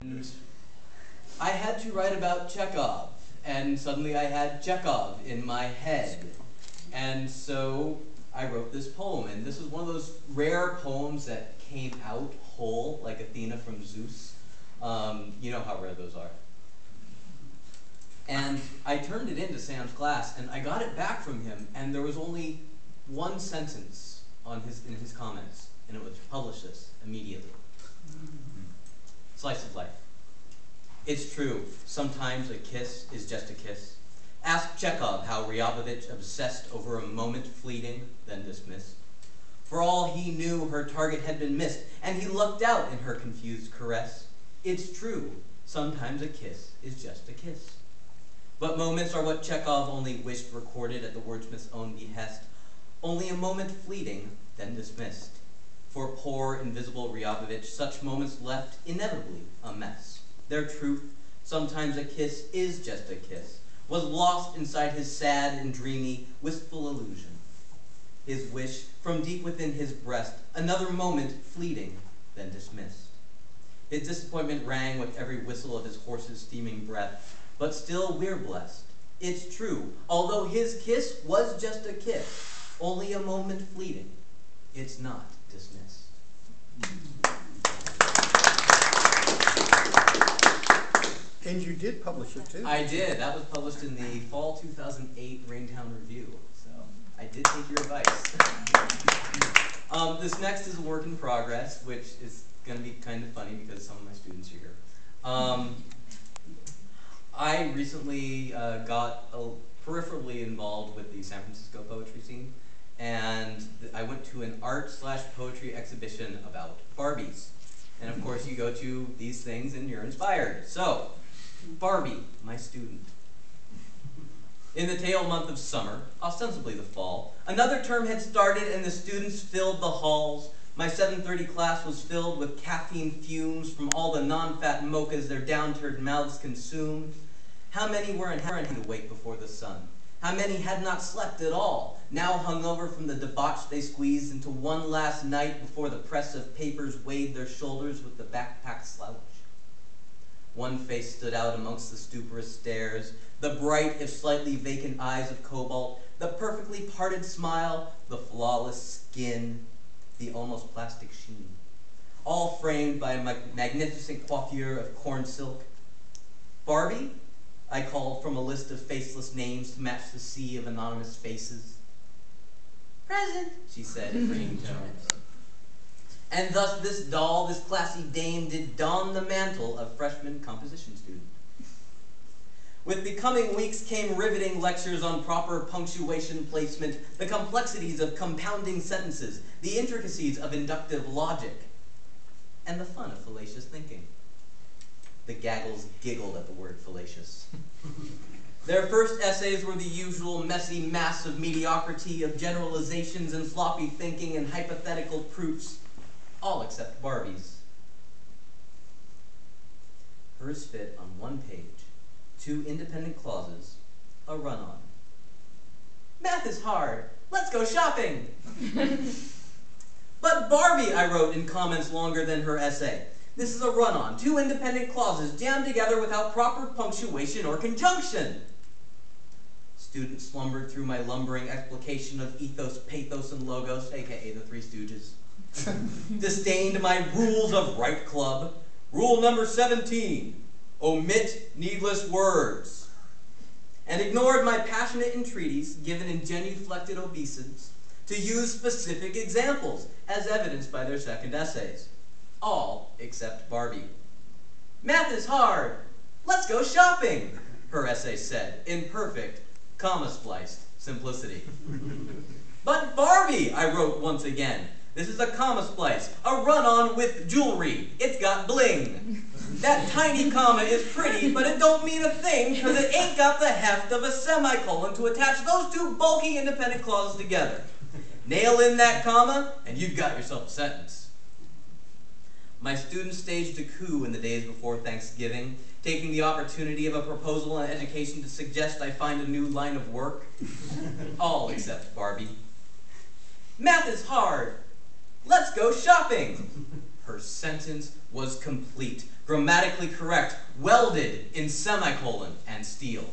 And I had to write about Chekhov, and suddenly I had Chekhov in my head. And so I wrote this poem, and this is one of those rare poems that came out whole, like Athena from Zeus. You know how rare those are. And I turned it into Sam's class, and I got it back from him, and there was only one sentence in his comments, and it was, "Publish this immediately." Slice of life. It's true, sometimes a kiss is just a kiss. Ask Chekhov how Ryabovich obsessed over a moment fleeting, then dismissed. For all he knew, her target had been missed, and he lucked out in her confused caress. It's true, sometimes a kiss is just a kiss. But moments are what Chekhov only wished recorded at the wordsmith's own behest. Only a moment fleeting, then dismissed. For poor, invisible Ryabovich, such moments left inevitably a mess. Their truth, sometimes a kiss is just a kiss, was lost inside his sad and dreamy, wistful illusion. His wish, from deep within his breast, another moment fleeting, then dismissed. His disappointment rang with every whistle of his horse's steaming breath, but still we're blessed. It's true, although his kiss was just a kiss, only a moment fleeting, it's not dismissed. And you did publish it too. I did. That was published in the fall 2008 Raintown Review. So I did take your advice. This next is a work in progress, which is going to be kind of funny because some of my students are here. I recently got peripherally involved with the San Francisco poetry scene, and I went to an art/poetry exhibition about Barbies. And of course you go to these things and you're inspired. So, Barbie, my student. In the tail month of summer, ostensibly the fall, another term had started and the students filled the halls. My 7:30 class was filled with caffeine fumes from all the non-fat mochas their downturned mouths consumed. How many were in to wake before the sun? How many had not slept at all, now hungover from the debauch they squeezed into one last night before the press of papers weighed their shoulders with the backpack slouch? One face stood out amongst the stuporous stares, the bright, if slightly vacant eyes of cobalt, the perfectly parted smile, the flawless skin, the almost plastic sheen, all framed by a magnificent coiffure of corn silk. Barbie? I called from a list of faceless names to match the sea of anonymous faces. "Present," she said in ringing tones. And thus this doll, this classy dame, did don the mantle of freshman composition student. With the coming weeks came riveting lectures on proper punctuation placement, the complexities of compounding sentences, the intricacies of inductive logic, and the fun of fallacious thinking. The gaggles giggled at the word fallacious. Their first essays were the usual messy mass of mediocrity, of generalizations and floppy thinking and hypothetical proofs, all except Barbie's. Hers fit on one page, 2 independent clauses, a run-on. "Math is hard. Let's go shopping." "But Barbie," I wrote in comments longer than her essay. "This is a run-on, 2 independent clauses jammed together without proper punctuation or conjunction." Student slumbered through my lumbering explication of ethos, pathos, and logos, aka the Three Stooges. Disdained my rules of right club. Rule number 17, omit needless words. And ignored my passionate entreaties, given in genuflected obeisance, to use specific examples, as evidenced by their second essays. All except Barbie. "Math is hard. Let's go shopping," her essay said, in perfect, comma-spliced simplicity. "But Barbie," I wrote once again, "this is a comma splice, a run-on with jewelry. It's got bling. That tiny comma is pretty, but it don't mean a thing because it ain't got the heft of a semicolon to attach those 2 bulky independent clauses together. Nail in that comma, and you've got yourself a sentence." My students staged a coup in the days before Thanksgiving, taking the opportunity of a proposal on education to suggest I find a new line of work. All except Barbie. "Math is hard. Let's go shopping." Her sentence was complete. grammatically correct, welded in semicolon and steel.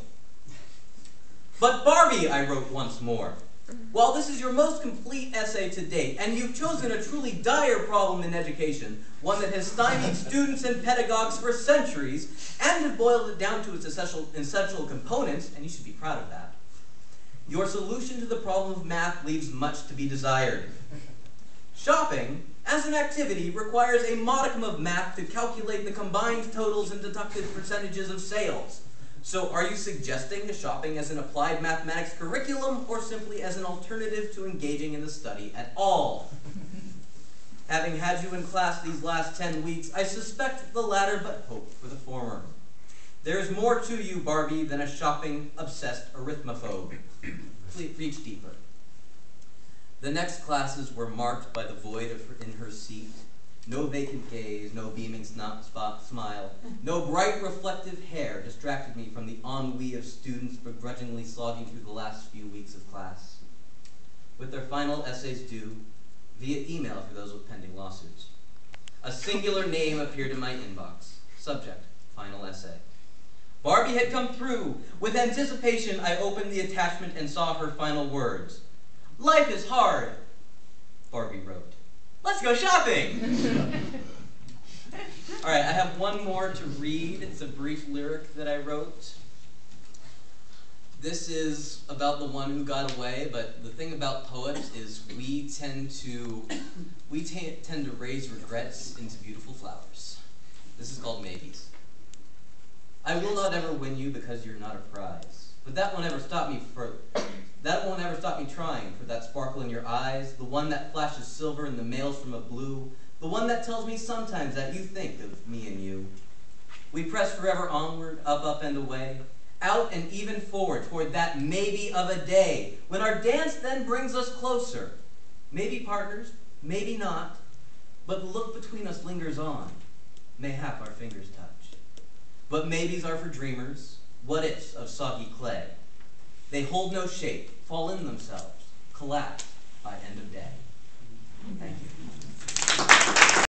But Barbie, I wrote once more, while this is your most complete essay to date, and you've chosen a truly dire problem in education, one that has stymied students and pedagogues for centuries, and have boiled it down to its essential components, and you should be proud of that, your solution to the problem of math leaves much to be desired. Shopping, as an activity, requires a modicum of math to calculate the combined totals and deducted percentages of sales. So are you suggesting shopping as an applied mathematics curriculum or simply as an alternative to engaging in the study at all? Having had you in class these last 10 weeks, I suspect the latter but hope for the former. There is more to you, Barbie, than a shopping-obsessed arithmophobe. Please reach deeper. The next classes were marked by the void in her seat. No vacant gaze, no beaming smile, no bright reflective hair distracted me from the ennui of students begrudgingly slogging through the last few weeks of class. With their final essays due, via email for those with pending lawsuits, a singular name appeared in my inbox. Subject, final essay. Barbie had come through. With anticipation, I opened the attachment and saw her final words. "Life is hard," Barbie wrote. "Let's go shopping!" All right, I have one more to read. It's a brief lyric that I wrote. This is about the one who got away, but the thing about poets is we tend to raise regrets into beautiful flowers. This is called Maybes. I will not ever win you because you're not a prize, but that won't ever stop me trying for that sparkle in your eyes, the one that flashes silver in the mails from a blue, the one that tells me sometimes that you think of me and you. We press forever onward, up and away, out and even forward toward that maybe of a day, when our dance then brings us closer. Maybe partners, maybe not, but the look between us lingers on, mayhap our fingers touch. But maybes are for dreamers, what-ifs of soggy clay. They hold no shape, fall in themselves, collapse by end of day. Thank you.